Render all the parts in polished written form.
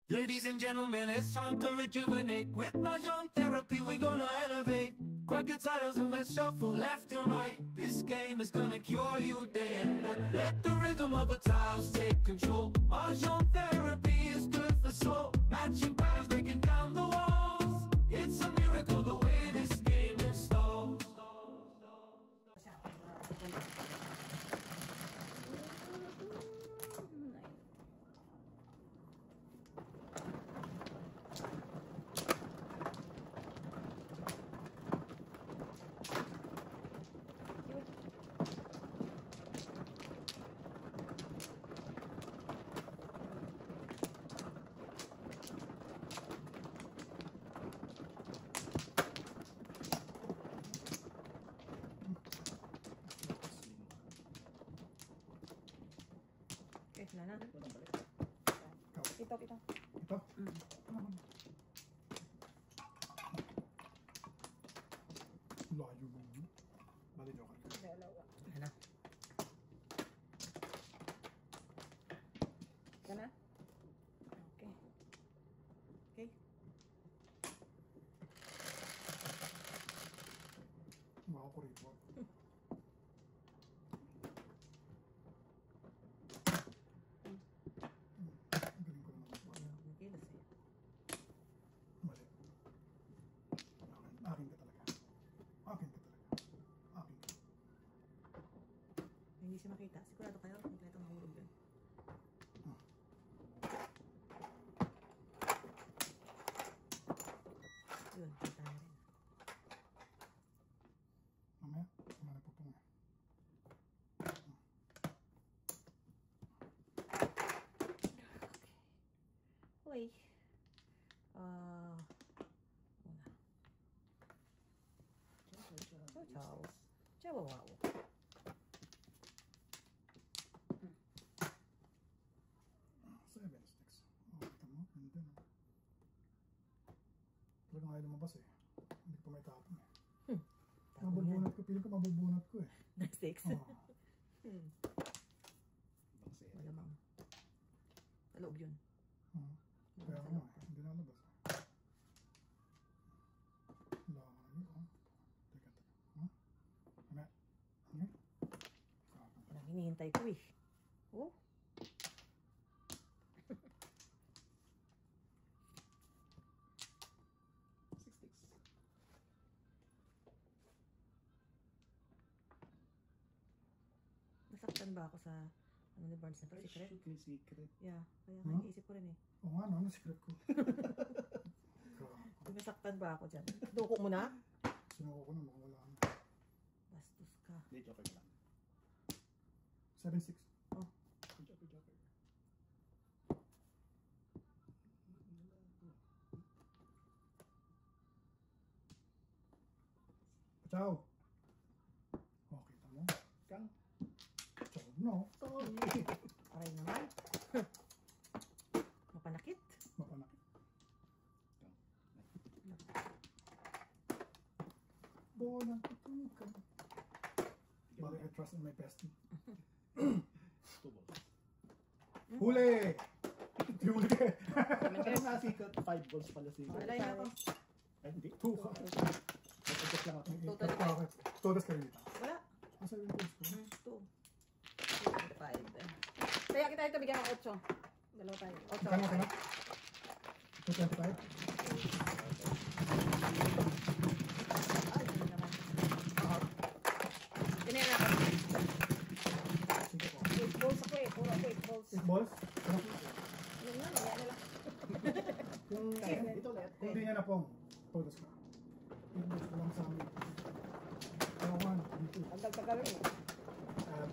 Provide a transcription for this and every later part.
Ladies and gentlemen, it's time to rejuvenate. With Mahjong therapy, we're gonna elevate. Grab your titles and let's shuffle left and right. This game is gonna cure you day and night. Let the rhythm of the tiles take control. Mahjong therapy is good for soul. Matching patterns breaking down the walls. It's a miracle the way this game installs. Okay, na. Ito. Ito? Layo mo. Bali, joker ka. Dalawa. Ano? Kana? Okay. Okay. Baka ko rito. Ang galing ko naman. Nagilas eh. Mali. Akin ka talaga. Akin ka talaga. Akin ka. Hindi siya makita. Sigurado kayo, kompleto mahulog yun. Yun, kita na rin. Mamaya, mamaya po pong. Uy. Una. Ciao. Ciao, wow. Seven sticks. Oh, kita mo. Ganda no. Talagang ayaw lumabas eh. Hindi ko pa may tapon eh. Mabubunat ko. Piling ko mabubunat ko eh. Next six. Oh. Malamang. Sa loob yun. Kaya ano eh. Hindi na labas eh. Layo oh. Teka. Mamaya. Okay. Parang hinihintay ko eh. Oh. Nasaktan ba ako sa ano ni Barnes na to? Secret? Secret. Yeah. Kaya nga iniisip ko rin eh. Oo nga no. Ano secret ko? Nasaktan ba ako dyan? Duko mo na? Sinuko ko na. Mukhang wala na. Bastos ka. Hindi, joker lang. 7-6. Oh. Joker. Ciao. Oh, kita mo. Kang. Ciao no. Sorry. Aray naman. Mapanakit. Mapanakit. Kang. Bolang tutukan. Bakit I trust in my bestie? 2 balls. Huli! Hindi huli ka. Kaya nga secret, 5 balls pala si Wala na ako. Ay, hindi. 2 ka. Pagkat lang ako. Total Todas ka rin dito. Wala. Ah, 7 points ko. 2. 5. Kaya kita ito bigyan ng 8. Dalawa tayo. 8. Kano ka na? 225? Ay, hindi naman. Ganyan ako. 8 balls ako eh. Puro ako 8 balls. 8 balls? Ano? Yun na, mamaya na lang. Kung Ito ulit. hindi niya na pong, todas ka. 8 balls ko lang sa amin. Kaya ko man, dito. Ang dagdagal eh.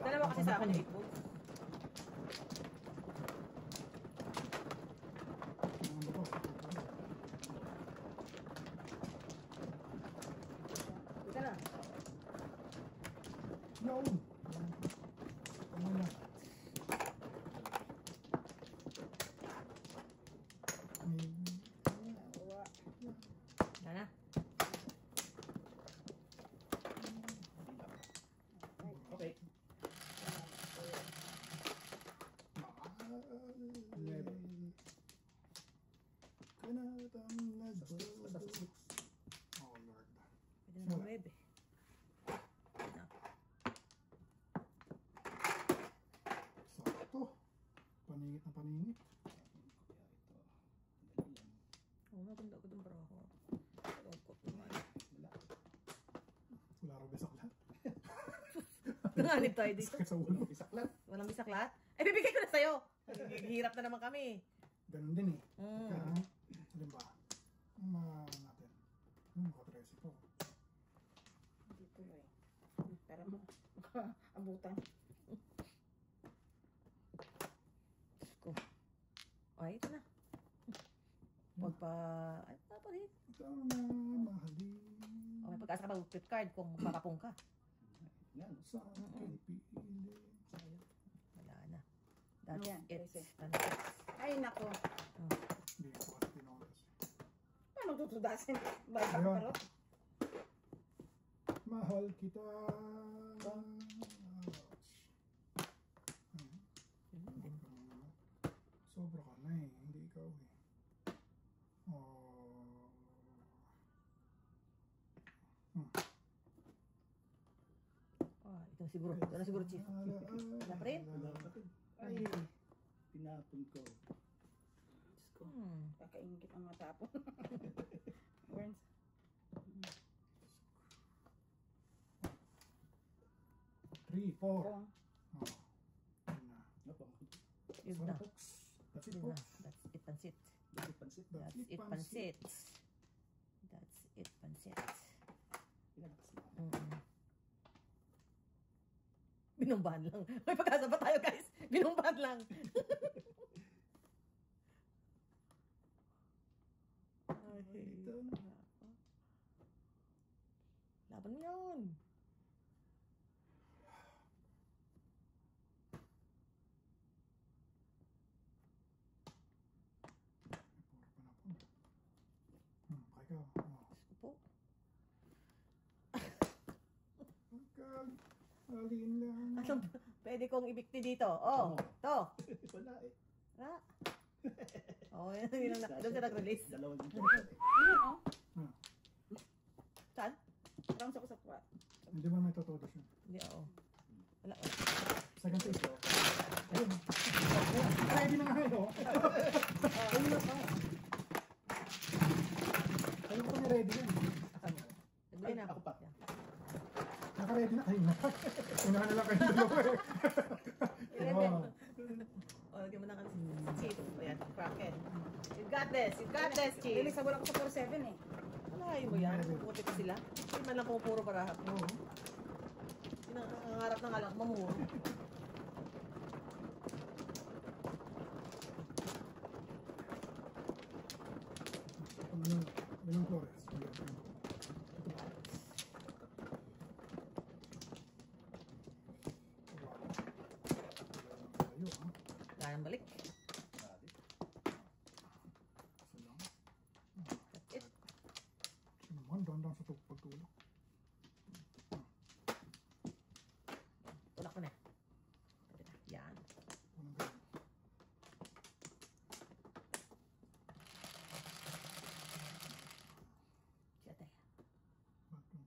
Dalawa kasi sa akin yung 8 balls. Ano ba? Ika na. No! Ano na? Sana. Okay. 11. Let's Basta go. 6. Oh Lord. Pwede na ng 9. No. Sakto. Paningit na paningit. Kaya ito. Dali lang. Oo, maganda ko dun para ako. Lungkot naman. Wala. Wala raw bisaklat. Nanganib tayo dito. Sakit sa ulo. Isaklat. Walang bisaklat? Eh, bibigay ko na sa'yo. Hirap na naman kami. Ganun din eh. Mm. Kaya, alin ba? Ang mga natin. Mga 13 po. Hindi tuloy. Para abutan. Ko. Ay, ito na. Huwag pa... Ay, papalit. Tama, mahalin. O, may pag-asa ka ba flip card kung magpapapong ka? Yan. Sa akin pili. Sayang. Wala na. That's Ayan, it. 13. That's it. Ay, nako. Hindi ko kasi tinoras. Paano tutudasin? Bye, Ayun. parot. Mahal kita. Yun din. Sobra ka na eh. Hindi ikaw eh. Oh. Ito siguro. Ito na siguro, Chief. Wala pa rin? Wala pa rin. Ay. Tinapon ko. Diyos ko. Kakaingit ang matapon. Worms. 3, 4. Kung Oh. Yun na. Napo. Yun So, na. folks, that's it Yun na. folks. That's it, pansit. Dito pansit. That's it, pansit. That's it, pansit. Pinalakas lang. Binumbahan lang. May pag-asa pa tayo, guys. Binumbahan lang. Ito. Laban mo yun. Kaya ka. Oh. Diyos ko po. Alin lang. Anong pwede kong ibikti dito? Oh, to. Wala eh. Ra. Oh, yun lang. Doon siya nag-release. Dalawang dito. ano, oh? Saan? Rounds ako sa kwat. Hindi ba may totoo siya? Hindi, oo. Wala. Second phase ko. Ayun. Ready na nga yun. Ayun na pa. Ayun pa ready yan. Nagbili na ako. Ako pa. Yan. Naka-ready na. Ayun na. Unahan na lang kayo dalawa eh. Wow. O, lagyan mo na kasi Chief. Ayan, Kraken. You got this. You got this, Chief. Release ako sa 47 eh. Malayo mo yan. Puti pa sila. Hindi man lang pumupuro para. Oo. Nangangarap ng alam mamuro. Ano, Benong Flores. Ayun, ha? Kaya balik. Grabe. Isa lang. That's it. Naman, dahan-dahan sa pagtulog. Tulak ko na. Pwede na. Yan. Walang ganun. Siya tayo. Ba't kung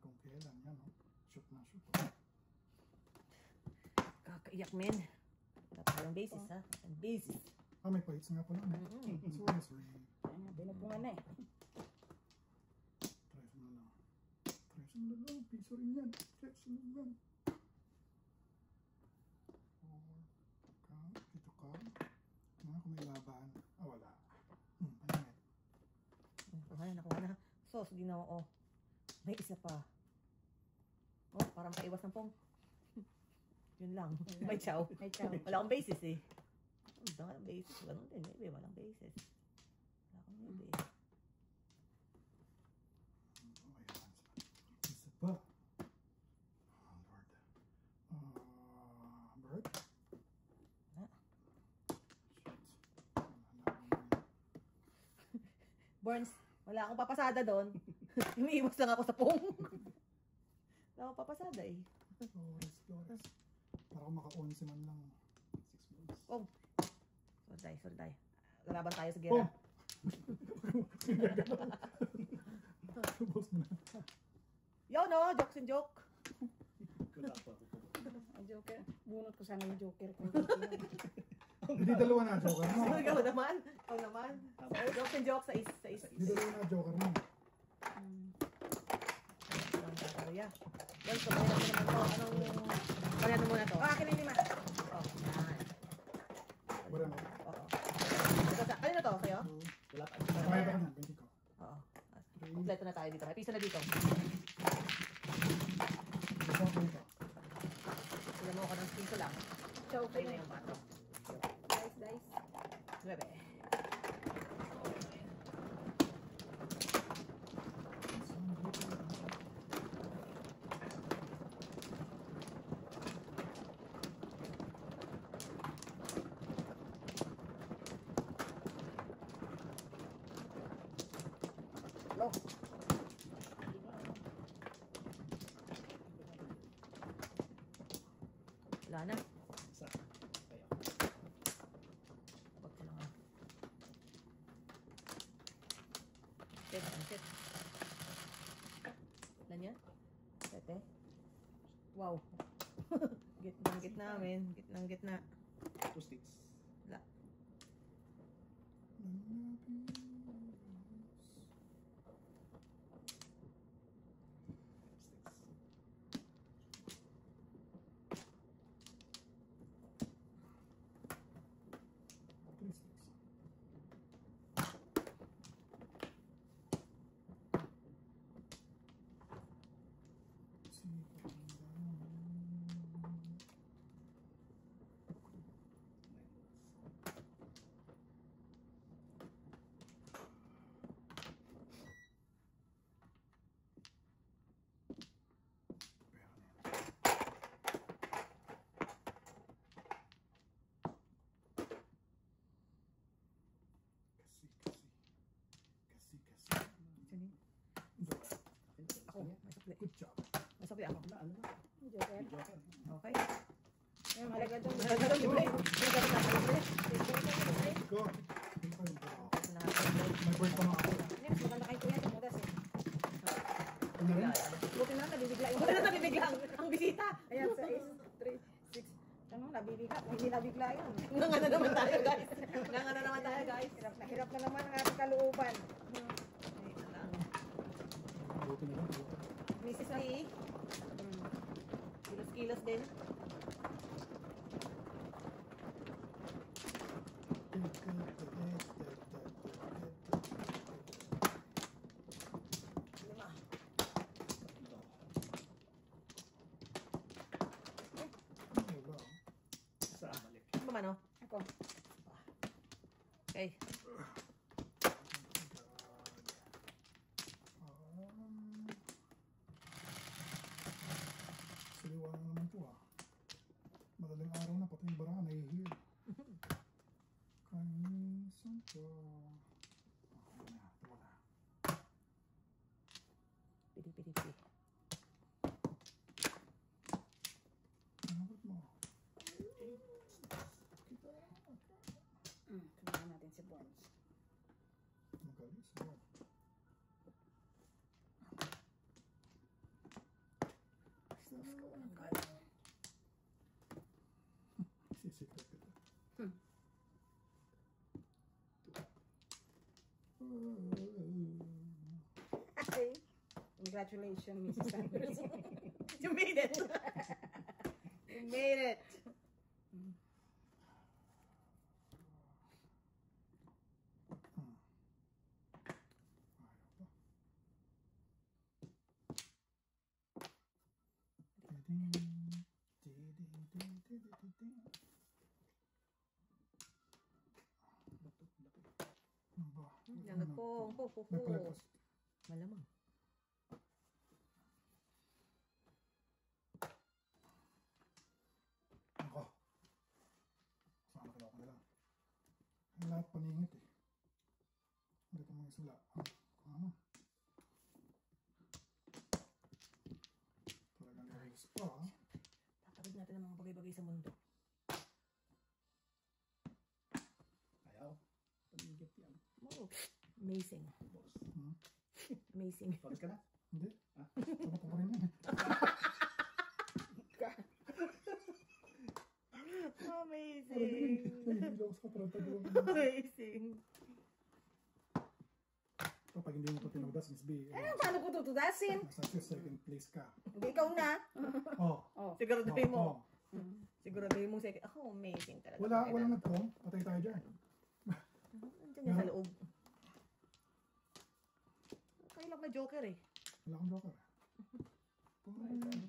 kung kailan, yan, oh. Shoot na shoot. Kakaiyak, men. Wala tayong basis, ha? Ang basis. Ah, may pahits nga pala. Sorry. Ayan, binupungan na eh. Try mo na lang. Try mo na lang. Piso rin yan. Try mo na lang. Ito ka. Mga kung may laban. Ah, wala. Pangit. Kuha na, nakuha na. Sos, ginawa, oh. May isa pa. Oh, para makaiwas ng pong. Yun lang. May chow. May chow. Wala akong basis, eh. Wala akong basis. Ganun din, maybe. Walang basis. Wala akong maybe. Oh, ayan. Isa pa. Oh, Lord. Bird? Wala. Shit. Wala akong Burns, wala akong papasada doon. Umiiwas lang ako sa pong. Wala akong papasada, eh. Flores. Para kung maka-11 man lang. 6 months. Oh. Sorry, sorry tayo. Laban tayo sa gera. Oh! Boss mo na. Yo, no? Jokes and joke. Wala pa ako. Ang joker. Bunot ko sana yung joker ko. Hindi dalawa na joker mo. Ikaw naman. Ikaw naman. Jokes and jokes sa isa. Hindi dalawa na joker mo. Ang tatarya. Yan, so kaya naman to. Anong... Kaya mo muna to. Akin yung 5. Oh, yan. Wala mo. Oo. Ano na to? Kayo? Wala pa. Kaya ka na, 20 ko. Oo. Kompleto na tayo dito. May piso na dito. Gusto ko ito. Sila mo ako ng piso lang. Choke Tayo na na yung 4. Dice. 9. Low. Wala na. Isa. Kayo. Wag ka lang ah. Set. Ilan yan? Sete? Wow. Gitnang gitna. 2 sticks. Wala. Sino yun? Ako. May sukli. Good job. May sukli ako. Ano ba? Joker. Joker. Okay. Yung halaga doon. Nagkaroon libre. Nagkaroon na libre. Go. Hindi pa yung bro. Nakaroon. May bird pa nga ako. Hindi, mas maganda kay kuya. Tumudas eh. Ano rin? Buti na lang, nabibigla yung... Wala na nabibiglang ang bisita. Ayan, 6, 3, 6. Ano, nabibigla. Kung hindi nabigla yun. Nganga na naman tayo guys. Nganga na naman tayo guys. Hirap na naman ang ating kalooban. Ay, na lang. Buti na lang. Mrs. Lee. Kilos-kilos din. Lima. Isa. Balik. Ano ba no? Ako. Okay. Siliwa na naman to ah. Madaling araw na, pati yung bara nahihil. Kanisan to. Okay na, tama na. Pidi. Nakapit mo. Tingnan natin si Bones. Magalis mo. Sisikret kita. Okay. Congratulations, Mrs. Sanders. You made it. You made it. Yan nagpong. May palapas. Malamang. Ako. Saan ka na lang. Ang lahat paningit eh. Hindi ko mga isula. Kung ano. Talagang guys. Tatawid natin ang mga bagay-bagay sa mundo. Ayaw. Panigit yan. Oh. Amazing. Hmm? Amazing. Pagod ka na? Hindi. Sarap pa rin yan. Amazing. Nahihilo ko sa parang Amazing. Ito, pag hindi mo ito tinudas, Miss B. Paano ko tutudasin? Nasa second place ka. Hindi ikaw na. Oh. Siguraduhin mo. Oh. Siguraduhin mo second. Ako, amazing talaga. Walang nag-com. Patay tayo dyan. Nandiyan yan sa loob. Kailang na joker eh. Wala akong joker.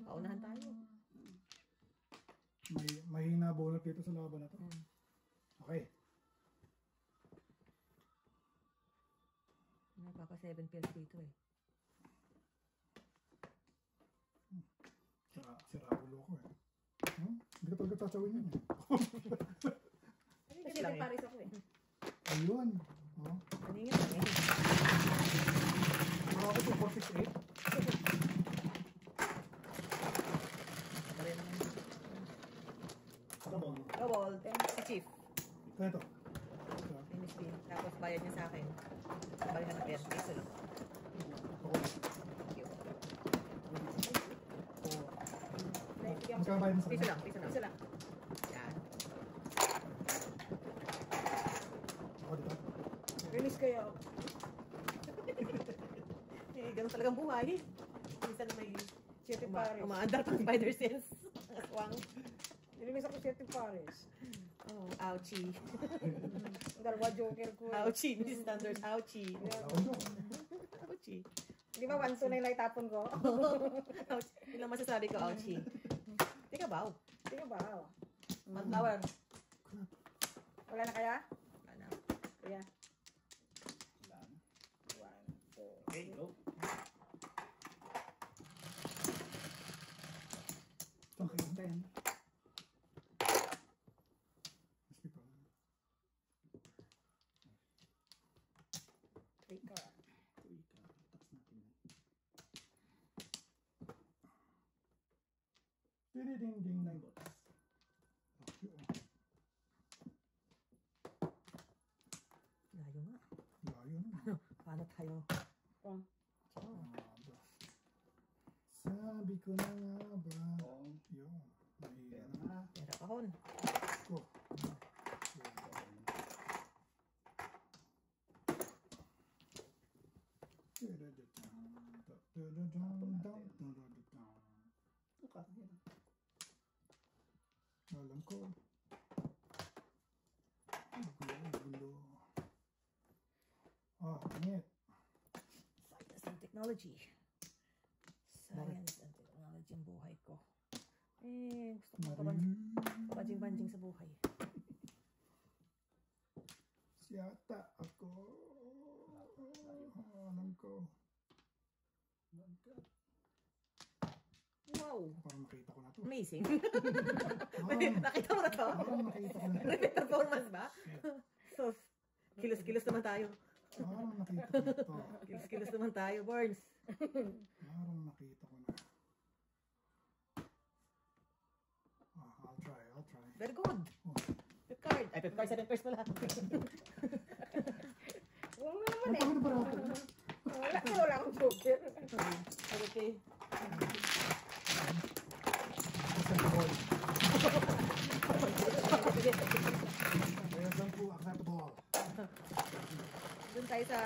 Paunahan tayo. May nabunot dito sa laban na to. Okay. Nagpapa 7 pills dito eh. Sira ulo ko eh. Hindi ka talaga tatawin yun eh. Kasi lang eh. Paris ako eh. Ayun. Oh. Kaningin lang eh. Mara ako 468. Gawal. Si Chief. Ito. Finish din. Tapos bayad niya sa akin. Balik na pera. Piso lang. Ako. Thank you. Magkano bayad mo sa Piso kanya? lang. Piso lang. Isa lang. Yan. Ako diba? Release kayo. Eh, ganun talagang buhay. Minsan may Siete Paris. umaandar pang spider sense. Ang aswang. Nilimis ako Siete Paris. Oh, ouchie. Dalawa joker ko. Ouchie. Miss Standard. Ouchie. Wala akong joker. Ouchie. Di ba 1 to 9 lang itapon ko? Ouchie. Yun lang masasabi ko, ouchie. Teka ba? Sige ba? Mag-flower. Wala na kaya? Ano? Kaya. Wala na. 1, 2. Okay, go. Okay. 10. Miss B pa. 3 ka. Uy, tapos natin yan. Ding-ding-ding. 9 bots. Okay, oh. Layo nga. Layo na. Paano tayo? Oh. Sabi ko na nga ba? Oh, Yun. Mahina pera na. na. Pera kahon. Ko. Tuka, yan. Alam ko. Gulo. Ah, init. Science and technology. Science and technology ang buhay ko. Eh, gusto ko banjing-banjing sa buhay. Siyata ako. Alam ko. Wow! Parang makita ko na to. Amazing. Parang, Nakita mo na to? parang nakita ko na to. Repeat performance ba? So, kilos-kilos naman tayo. Parang nakita ko na to. Kilos-kilos naman tayo, Burns. Parang nakita ko na. I'll try. Very good. Oh. Fifth card. Ay, fifth card, 7 pairs pala. Huwag na naman Ang eh. pangit ba ako? Wala akong joker. Okay. Acceptable. Ayan lang po, acceptable. Doon tayo sa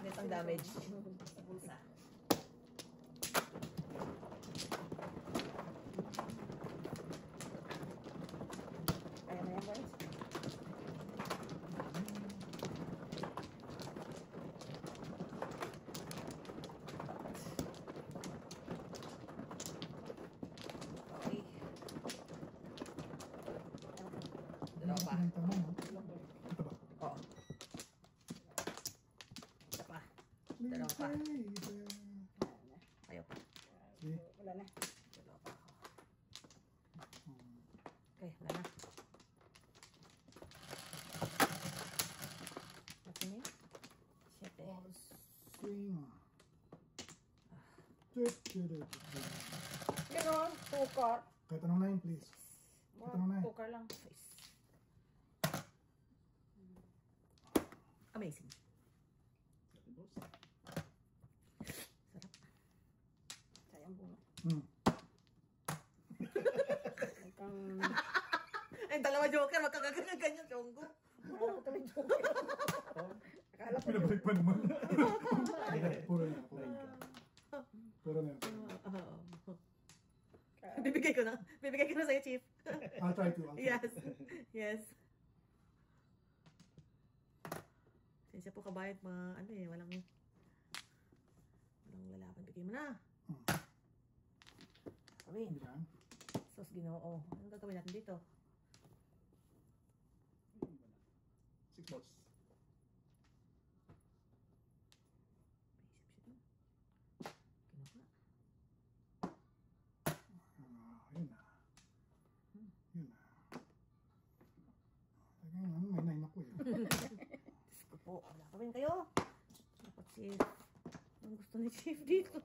netang damage. Sa bulsa. Kaya na yan, boys. Okay. Dalawa pa. Ang tanong, no? Ito ba? Oo. Isa pa. Dalawa pa. Baby. Ayaw pa. Okay. Wala na. Dalawa pa ako. Okay, wala na. Ito na yun? Siyete. Oh, swing. Ganon, tukar. Kahit anong 9, please. Ito na eh. Tukar lang. Amazing. Sayang bunga. Hmm. Huwag kang... Ay, dalawa joker, magkakaganyan, Chonggo. Akala ko tuloy joke. Akala ko Pinabalik pa naman. Puro na, puro na. Puro na. Bibigay ko na sa'yo, Chief. I'll try to. Yes. Yes. Siya po kabayad, walang lalaban. Bigay mo na. Gawin. Hindi na. Sos Ginoo. Anong gagawin natin dito? 6 balls. Yun na. Yun na. Talagang may nine ako eh. Diyos ko po. Wala pa rin kayo. Dapat Chief. Ang gusto ni Chief dito.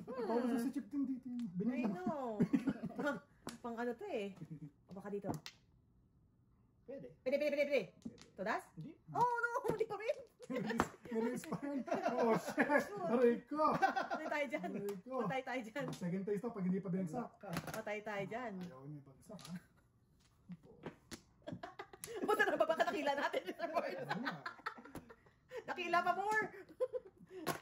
Ikaw kasi si Chip din dito. I Binigyan. know. Pang ano to eh. O baka dito. Pwede. Pwede. Todas? Hindi. Oh no, hindi pa rin. Release pa yun. Oh shit. Aray ko. Patay tayo dyan. Aray ko. Patay tayo dyan. Second taste to pag hindi pa binagsak. Patay tayo dyan. Ayaw niya bagsak ha. Buta na ba baka nakila natin, Mr. Boyd? Ano nga. Nakila pa more.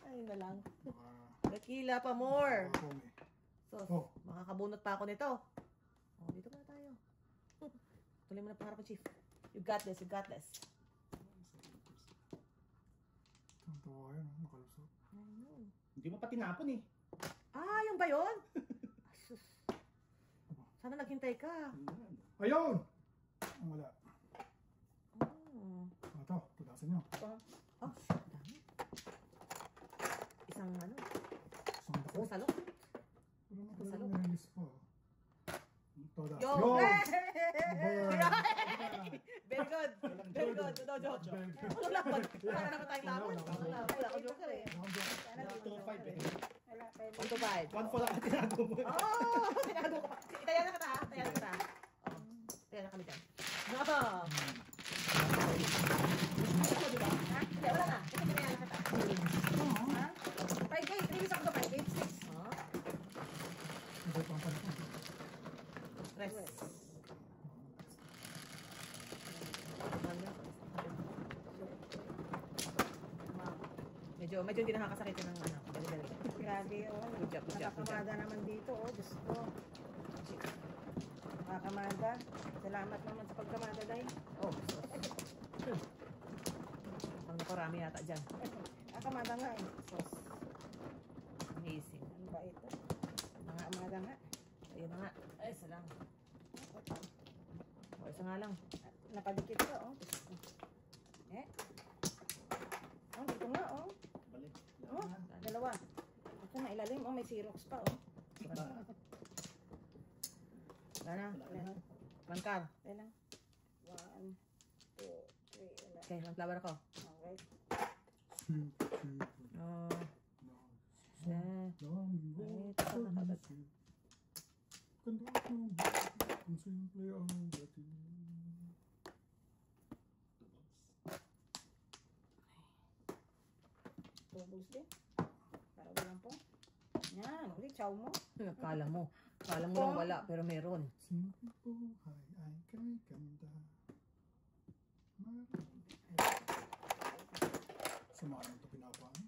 Ay na lang. Baka Nakila pa more. ako may. Sos, Oh. makakabunot pa ako nito. Oh, dito muna tayo. Tuloy mo na pangarap ko, Chief. You got this, you got this. Tuntua yun. Makalusot. Ayun. Hindi mo pa tinapon eh. Ah, yung ba yun? Asus. Sana naghintay ka. Ayun! Ang wala. Oh. Ito. Tudasan nyo. Oh, dami. Isang ano, Isang dako. isang salok. Pero na talagang nirelease pa. Todas. Yo! Yo! Hey! Very good. Very good. No joke. Very good. Ano laban? Wala naman tayong laban. Wala ko joker eh. Sana dito. 2-5 eh. Wala kayo. 1 to 5. 1 for lang ang tinago mo. Oh, tinago ko pa. Itaya na kita ha. Itaya na kita. Oh, itaya na kami dyan. No. Diba? Ha? Hindi, wala na. Ito tinaya na kita. Ha? 5 gates. Release ako to 5 gates. 6. Oh, Iba pang panahon. rest. Medyo hindi nakakasakit yun ng ano. Dali-dali. Grabe, oh. Good job, good job, good job. Nakakamada naman dito, oh. Diyos ko. Nakakamada. Salamat naman sa pagkamada, Day. Oh, ang naparami yata dyan. Nakakamada nga, eh. Sos. Amazing. Ano ba ito? Nakakamada nga. Ayun na nga. Ay, isa lang. O, isa nga lang. Napadikit ka, oh. Diyos ko. Eh? Oh, dito nga, oh. Balik. Oh, dalawa. Ito na ilalim, oh. May Xerox pa, oh. Wala na. Wala. Bangkar. Wala lang. 1, 2, 3, wala. Okay, mag-flower ako. Okay. Oh, Kanda ako kung simple ang dating. Tubos din. Para walang po. Yan, ulit, chow mo. Kala mo. Kala mo lang wala, pero meron. Simple buhay ay kay ganda. Samahan ito pinapaan.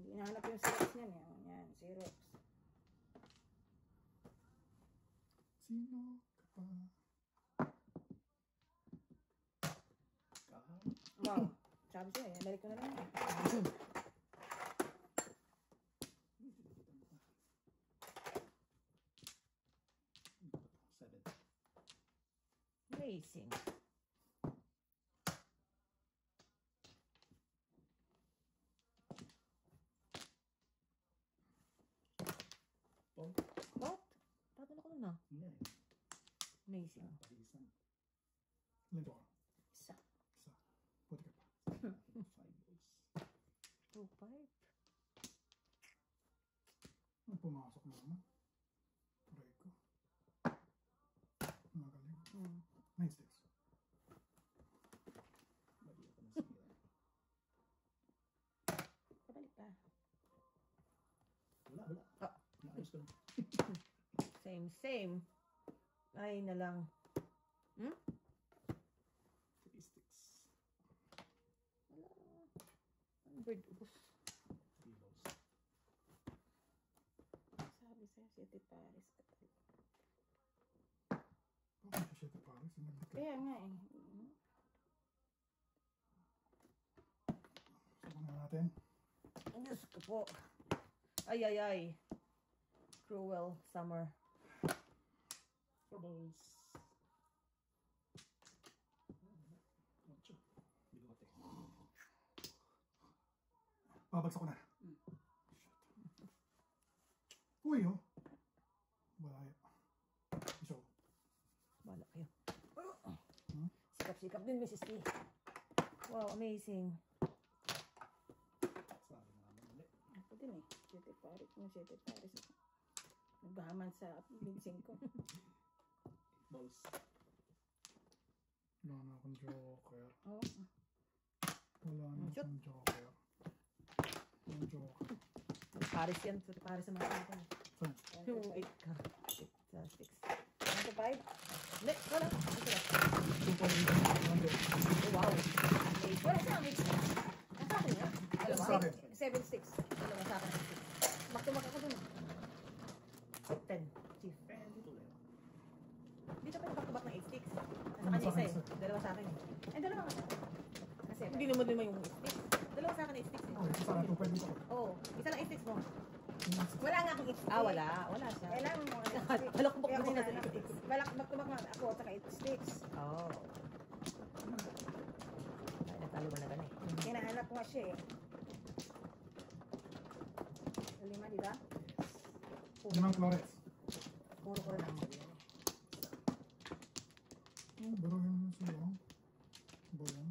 Hinahanap yung Xerox niyan, eh. Oh, yan, Xerox. Sino ka pa? Wow. Sabi siya, eh. Balik ko na lang. Amazing. What? Tatalo ko na. Amazing. Ilan to ka? Isa. Isa. Puti ka pa. 2-5. Ay, pumasok na naman. Aray ko. Magaling. Hmm. 9 sticks. Same. Ay na lang. Hmm? 3 sticks. Wala. Ang bird ubos. 3 balls. Sabi sa'yo, City Paris. Okay, siya ito pares. Yung nag-declare. Kaya nga eh. Sabi na natin. Diyos ko po. Ay. Cruel summer. 4 balls. 8. Bigote. Babagsak ko na. Uy, oh. Wala yan. Iso. Wala kayo. Hmm? Sikap-sikap din, Mrs. T. Wow, amazing. Sabi na naman ulit. Ako din eh. City Paris. Yung City Paris. Nagbahaman sa minsing ko. 8 balls. Wala na akong joker. Oo. Wala na Shoot. akong joker. Yung joker. Paris yan. Paris sa mga akin. Saan? Yung 8 ka. 6. 25? Hindi, wala. Ito lang. 2.8. Oh, wow. Amazing. Wala siyang mix. Nasa akin nga. Dalawa. Sa akin. 7 sticks. Dalawa sa akin. Back-to-back ako dun. 10. Chief. Dito ulit. Dito pa back-to-back na 8 sticks. Ano Nasa sa kanya isa akin, eh. Dalawa sa akin eh. Eh, dalawa ka. Kasi, Hindi naman yung 8 sticks. Dalawa sa akin 8 sticks eh. Okay, isa na 2.8 ako. Oo. Isa lang 8 sticks mo. wala nga akong 8 sticks. Ah, wala. Wala siya. Kailangan mo. Balakbok Kaya mo na sa kailangan 8 sticks. back-to-back nga ako, saka 8 sticks. Oo. Ay, natalo mo na gani. Hinahanap ko nga siya eh. 5, di ba? Limang Flores. Puro ko rin ang mga yan. Oh, baruhin mo siya. Oh. Bayan.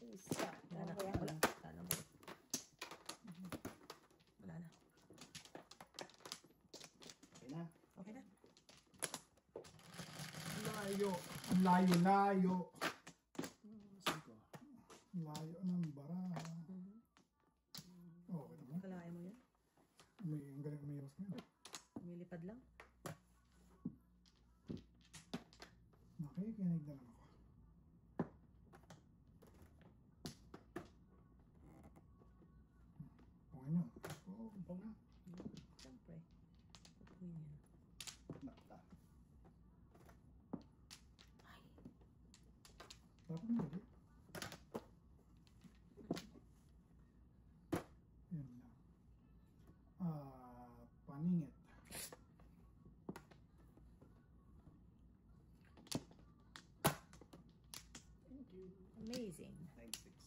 Isa. Wala na. Ano ba yan? Wala. Wala na. Wala na. Okay na. Okay na. Layo. Ang layo-layo. 5. Layo ng baraha. Oh, kita mo? Kalaya mo yun. Ang galing umiwas mo yun. Umilipad lang. Nakikinig na lang ako. Okay nyo. Oh, Pong na. Siyempre. Yun yun. Nakta. dapat mo ulit. Yan lang. Paningit. Thank you. Amazing. 9 sticks.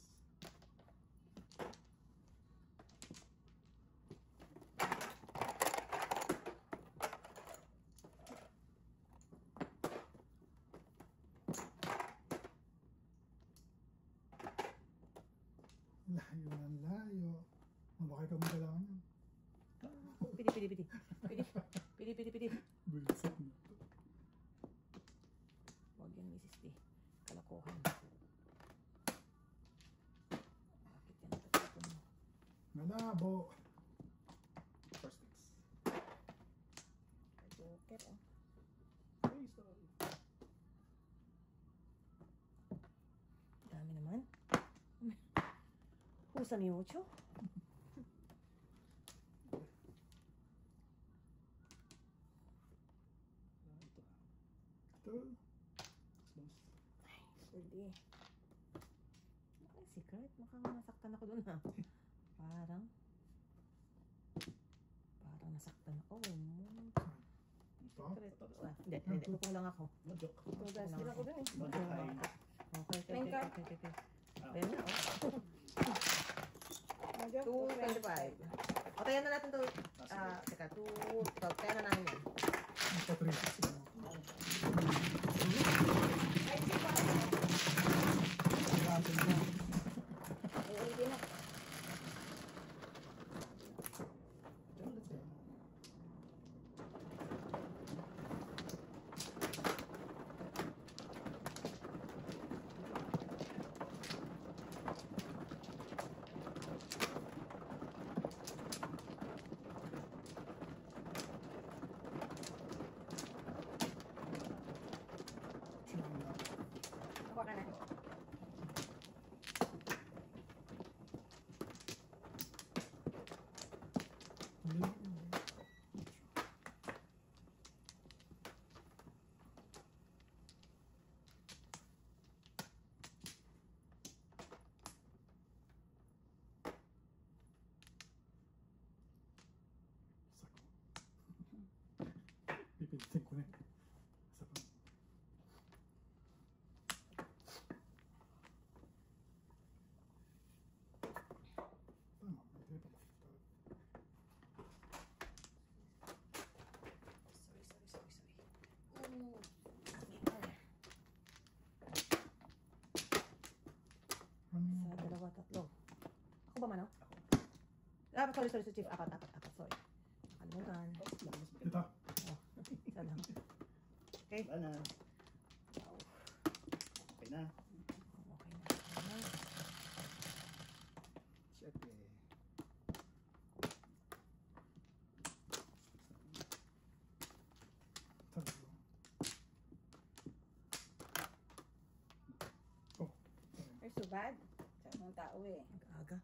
Layo ng layo. Mabakay ka mo kailangan yun. Pidi, pidi, pidi. Pidi, pidi, pidi, pidi. Bilisan na. Huwag yan, Mrs. D. Kalokohan. Bakit yan natatuto mo? Malabo. 4 sticks. Joker, oh. Hey, sorry. Dami naman. Pusa ni Ocho. Ito. Ito. Boss. Pwede. Ay, secret. Mukhang nasaktan ako dun ha. Parang nasaktan ako. Ito. Secret. Hindi. Pupong lang ako. No joke. Tugas din ako dun eh. No joke ay. Okay. Ayan na, oh. Mag-job. 225. O, tayo na natin to. Teka, 212. Tayo na namin yan. Ito 3. Ay, si pa. Ay, hindi na. Let's go. ba mano? Sorry, chief. Apat. Sorry. Nakalimutan. Ito. Isa lang. Okay. Wala na. Okay na. Okay na. Check eh. Tatlo. Oh. Ay, subad. Sa mga tao eh. Aga.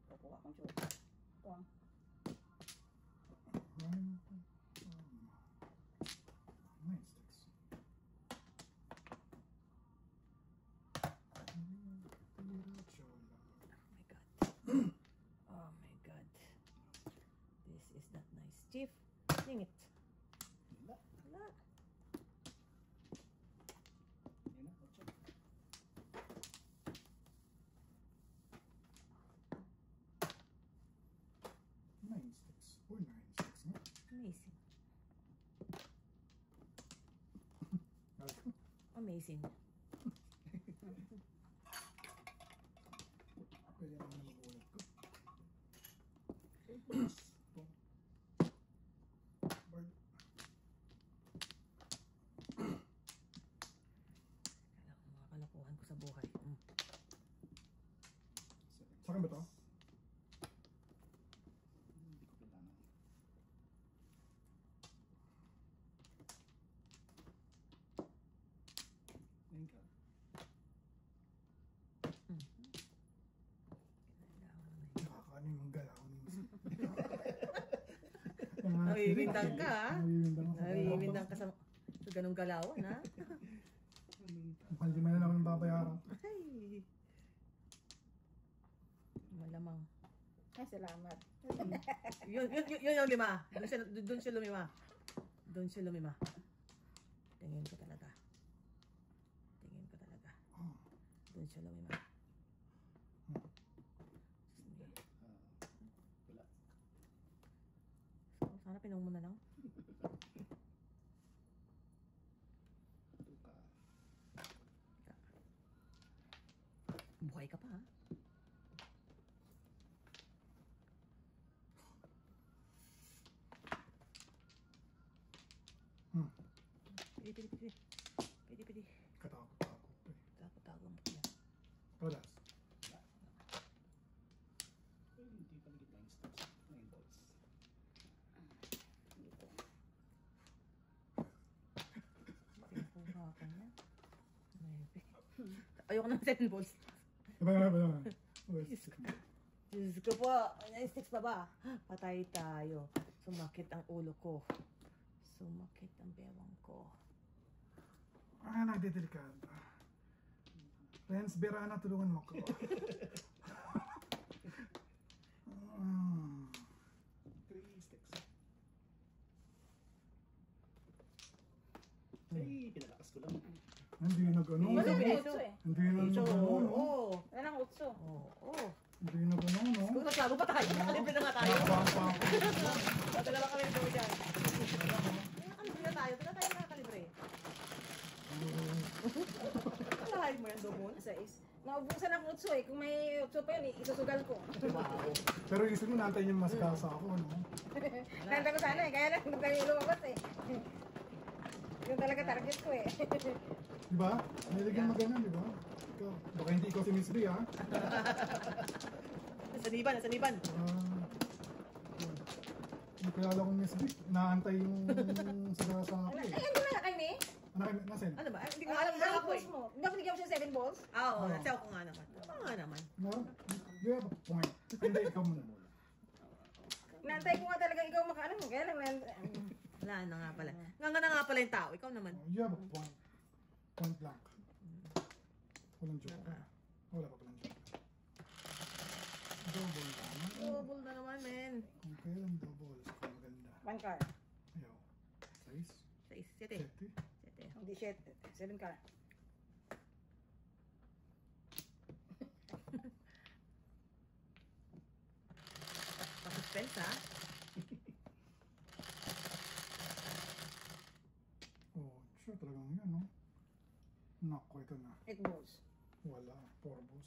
Kukuha kong chupa. Kuha. Nine sticks. Oh my god. This is not nice. Chief, sing it. Wala. Wala. Yan na. Check. Nine sticks. Or nine sticks, no? Amazing. Alright. Amazing. Pwede naman na magulat ko. Boom. Bird. Mga kalokohan ko sa buhay. Sa akin ba to? Hindi ko kailangan. Ngayon ka. Nakakaano yung galaw ni Miss. Nawiwindang ka, ha? Nawiwindang ako. Nawiwindang ka sa ganong galawan, ha? Mukhang di man na naman babayaran. Ay. Malamang. Ay, salamat. Yun yung lima. Doon siya lumima. Doon siya lumima. Tingin ko talaga. Doon siya lumima. Wala. So, sana pinong mo na lang. Tuka. Buhay ka pa, ha? Pwede. Katakot-takot eh. Tago mo yan. Todas. Hindi paligid 9 sticks. 9 balls. Pinukuha ka niya. Ayoko ng 7 balls. Iba. Diyos ko po, 9 sticks pa ba? Patay tayo. Sumakit ang ulo ko. Sumakit ang bewang ko. Nagdedelikado. Renz Berana, tulungan mo ko. 3 sticks. Ay, pinalakas ko lang. Hindi nag-ano. Wala Hindi. nang utso eh. Hindi nag-ano. Oo. Wala nang utso. Oo. Hindi nag-ano, no? Kung naglago pa tayo, nakalibre na nga tayo. Dalawa kami nito dyan. Nakalibre na tayo. Tayo nakakalibre. Alahin mo yan, Domon. Sa is. Naubusan ang utso eh. Kung may utso pa yun, isusugal ko. Wow. Pero usually naantay niyo mas kasa ako, no? Nanda ko sana eh. Kaya lang, nung kayo lumabas eh. Yung talaga target ko eh. Diba? Niligyan mo ganun, diba? Ikaw, baka hindi ikaw si Miss B, ha? Saniban. Yung kilala kong Miss B, naantay yung sa ako Ay, eh. hindi na kayo eh. Nasaan? Ano ba? Hindi ko alam na ako eh. mo. Hindi ako binigyan mo siya 7 balls. Oo, nasaw ko nga naman. Oo nga naman. No? You have a point. Hindi, ikaw muna. Naantay ko nga talaga ikaw makaano mo. Kaya lang, Wala na nga pala. Nga na nga pala yung tao. Ikaw naman. You have a point. Point blank. Walang joke. Wala pa palang joke. Double naman. Double na naman, men. Kung kailan double, saka maganda. one card. Ayaw. Size? 7. Sete? Hindi 7. 7 card. Pa-suspense, ha? Oh, sure talagang yun, no? Naku, ito na. 8 balls. Wala. 4 balls.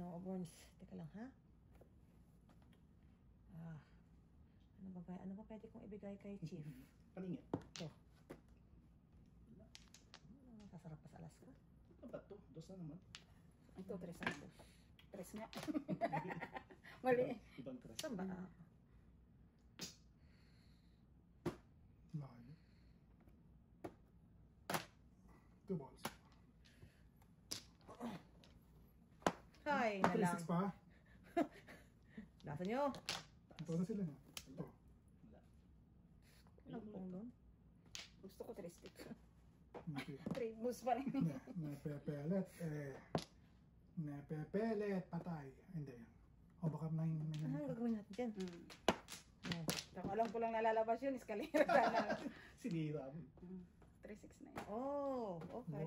Ginoo, Burns. Teka lang, ha? Ano ba pwede kong ibigay kay Chief? Paningin. Sasarap pa sa Alaska. Ano ba to? Dos na naman. Ito, 3 na. 3 nga. Mali. Ibang tres. Saan ba? Layo. 2 balls. Hi na lang. 36 pa. Lasa nyo. Ito na sila na. Ito. Ano pong doon? Gusto ko 3 sticks. Hindi. 3 moves pa rin. Nepepelet. Nepepelet. Patay. Hindi yan. O baka 9. Anong gagawin natin dyan? Hmm. Saka alam ko lang nalalabas yun, eskalera sana. Sinira mo. 3-6 na yun. Oh, okay.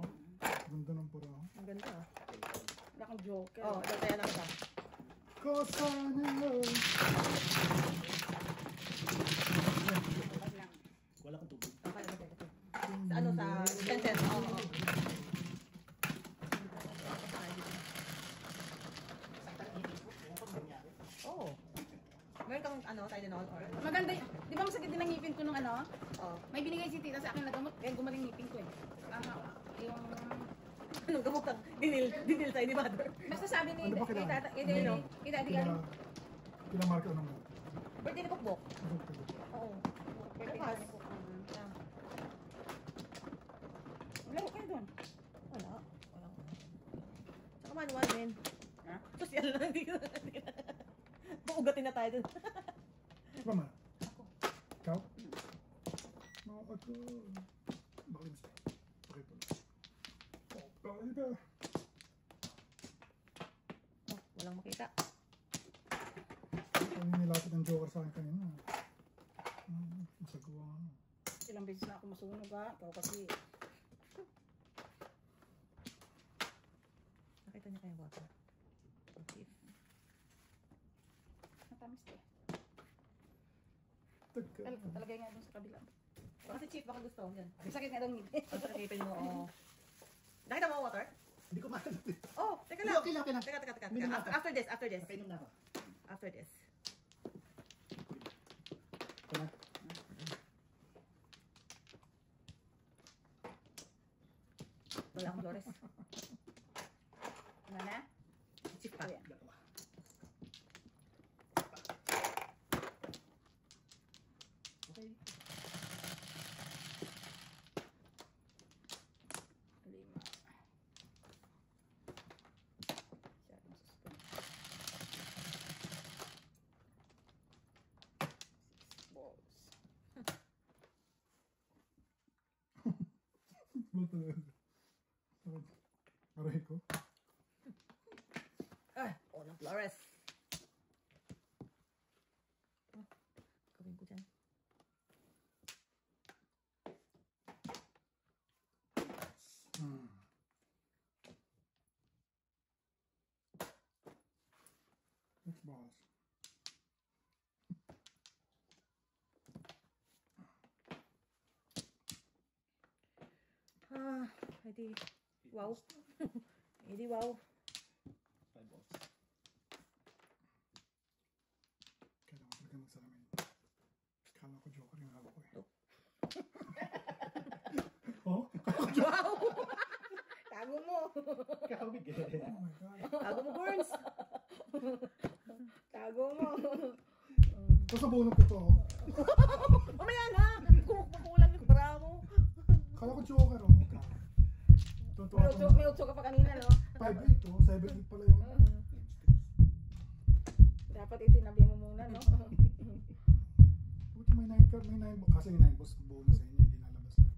Ganda ng pura. Ang ganda ah. Wala kang joker. Oh, dagdayan lang ito. Kosana. Okay lang. Wala kang tubig. Okay, okay. Sa ano, sa Spencer? Oo. Oh. Meron kang ano, Tylenol or? Maganda yun. Di ba masakit din ang ngipin ko nung ano? Oh. May binigay si tita sa akin na gamot. Kaya gumaling ngipin ko eh. Yung... Anong gamot ang dinil sa ni mother? Basta sabi ni Ano ba kailangan? Daddy galing. Pinamarka ko naman. Birthday ni Bukbok. Oo. Bukas. Laro kayo doon. Wala. Saka manual din. Ha? Social lang. Paugatin na tayo dun. Ikaw man. Ikaw? No, ako. Bakit mas? Bakit pala? Oh, bakit ba? Oh, walang makita. Ano nilapit ng joker sa akin kanina? Masagawa nga. Ilang beses na ako masunog ha. Ikaw kasi. Nakita niya kayong water. Okay. Natamis ko. Tagka. Talagay nga doon sa kabila. Baka si Chief, baka gusto mo yan. Sakit nga daw ng ngipin. Ang sakipin mo, oo. Nakita mo ang water? Hindi ko mahanap eh. Oh, teka lang. Okay lang, okay lang. Teka. Minum na ako. After this. Nakainom na ako. After this. Ito na. Wala akong Flores. Ano na? Chief pa. Ayan. Dalawa. Okay. 5. Siya, masuspend. 6 balls. Buto na. Aray ko. Ng Flores. Oh, gawin ko dyan. Next balls. Edi wow. Edi wow. 5 balls. Kailangan ko talaga magsalamin. Kala ko joker yung hawak ko eh. Oh? Wow! Tago mo! Kakawig eh. Oh my God. Tago mo, Burns! Tago mo! Tapos nabunod ko to. Oh. Mamaya na! Kulang yung bra mo. Kala ko joker oh. Tuntua ko. May utso ka pa kanina, no? 5-8 oh. 7-8 pala yun. Dapat itinabi mo muna, no? Buti may 9 card. May 9 kasi yung 9 boss bonus sa inyo. Hindi nalabas na.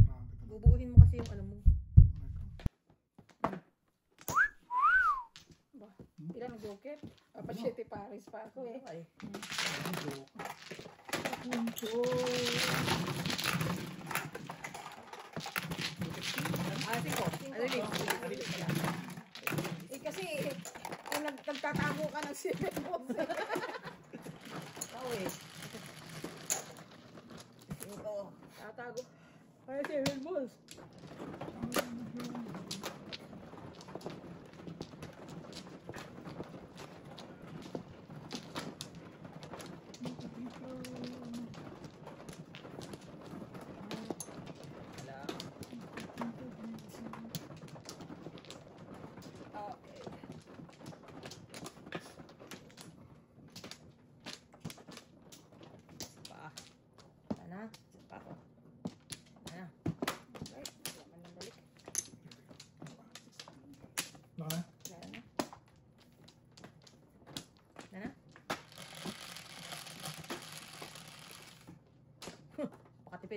Grabe talaga. Bubuuhin mo kasi yung ano mo. Ba, ilan ang joker? Papa 7 pares pa ako eh. Ay. Singko. Ano yun? Eh kasi, nagtatago ka ng 7 balls. Oo eh. Singko. Tatago. Ay, 7 balls.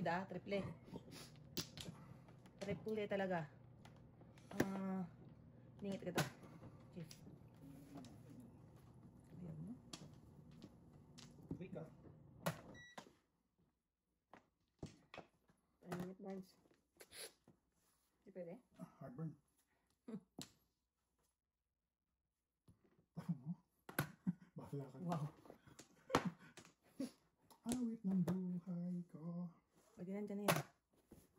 solid triple. Triple talaga. Ningit ka to. Chief. Ayan mo. Wait ka. Ningit Barnes. Di pwede? Heartburn. Tama mo? Bahala ka. Wow. Awit ng buhay ko. Pwede nandyan na yan.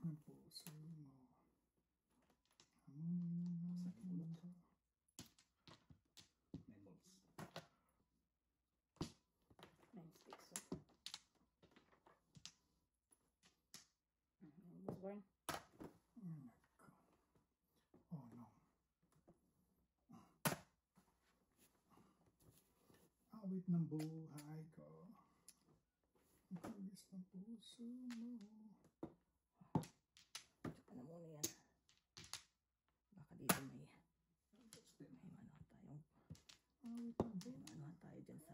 Ang puso mo. Amoy ng aking mundo. 9 volts. 9 sticks. Boss Barn. Oh my God. Oh no. Awit ng buhay ko. Ang hagis ng puso mo. Tsaka na muna yan. Baka dito may manuhan tayong Awit ng buhay. manuhan tayo dyan sa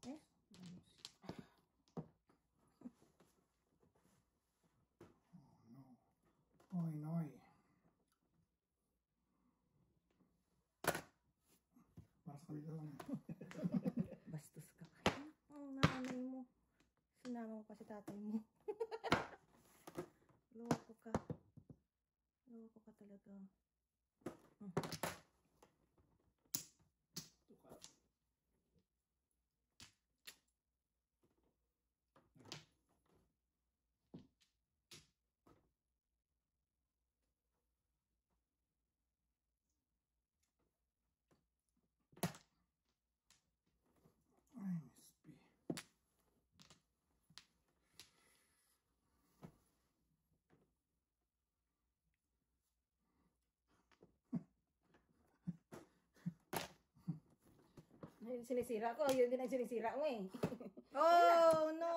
Eh? Oh no. Oy noy. Para sa kabila lang. bastos ka. Ang nanay mo. Sinama mo pa si tatay mo. Loko ka. Loko ka talaga. Tuka. Ay, Miss B. Sinisira ko. Yun din ang sinisira mo eh. Oh no!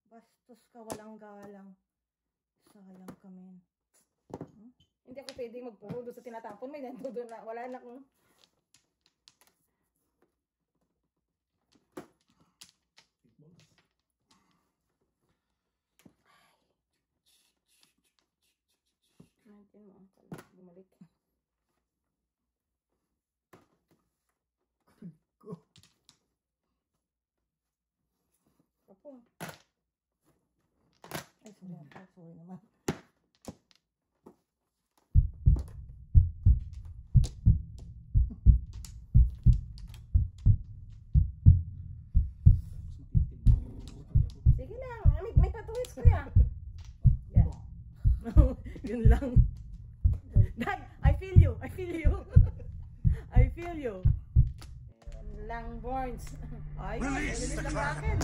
Bastos ka, walang galang. Sayang kami. Hindi ako pwede magpuro doon sa tinatapon. May nandoon na. Wala na kung... 8 volts. Natin mo. Bumalik. Go. Kapong. Ay, sorry. Ay, sorry naman. Tapos matitim. Sige lang. May patuwits ko yan. Yan. Yun lang. Dad, I feel you. I feel you. I feel you. Yun lang, Barnes. Ay, Release the lang Kraken. akin.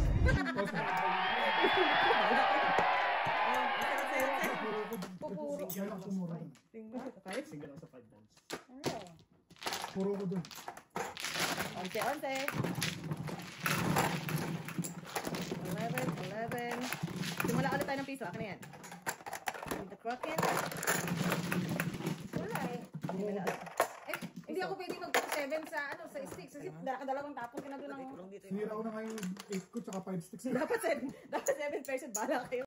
Pupuro. Yan ang pumuro dun. Single lang sa 5 volts. Ano? Puro ko dun. Onte-onte. 11. Simula ulit tayo ng piso. Akin na yan. With the Kraken. Wala eh. Puro ko dun. Eh, hindi ako pwede mag-7 sa sa sticks. Kasi dalawang tapon ka na doon ng... Sinira ko na nga yung 8 ko tsaka 5 sticks. Dapat 7 person. Bala kayo.